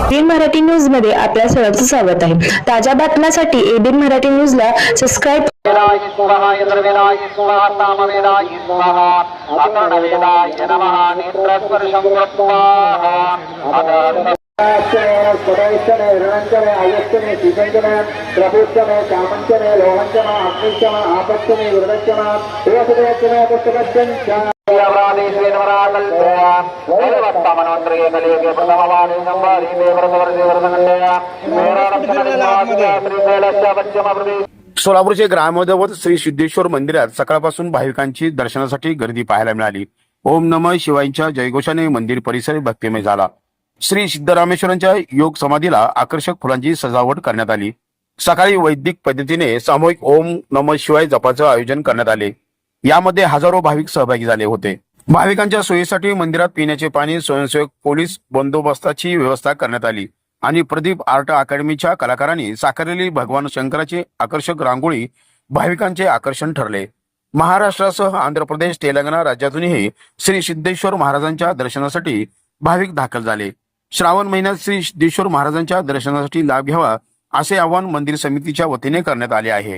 ABN Marathi news मध्ये आपल्या सर्वांचं स्वागत आहे। ताज्या बातम्यांसाठी एबीएन मराठी न्यूजला सबस्क्राइब सोलापूरचे ग्रामदैवत श्री सिद्धेश्वर मंदिरात सकाळपासून भाविकांची दर्शनासाठी गर्दी पाहायला मिळाली। ओम नमः शिवायच्या जयघोषाने मंदिर परिसर भक्तिमय झाला। श्री सिद्धरामेश्वरांच्या योग समाधीला आकर्षक फुलांची सजावट करण्यात आली। सकाळी वैदिक पद्धतीने सामूहिक ओम नमः शिवाय जपाचं आयोजन करण्यात आले। यामध्ये हजारो भाविक सहभागी झाले होते। भाविकांच्या सोयीसाठी मंदिरात पिण्याचे पाणी, स्वयंसेवक, पोलीस बंदोबस्ताची व्यवस्था करण्यात आली आणि प्रदीप आर्ट अकॅडमीच्या कलाकारांनी साकारलेली भगवान शंकराची आकर्षक रांगोळी भाविकांचे आकर्षण ठरले। महाराष्ट्रासह आंध्र प्रदेश, तेलंगणा राज्यातूनही श्री सिद्धेश्वर महाराजांच्या दर्शनासाठी भाविक दाखल झाले। श्रावण महिन्यात श्री सिद्धेश्वर महाराजांच्या दर्शनासाठी लाभ घ्यावा असे आवाहन मंदिर समितीच्या वतीने करण्यात आले आहे।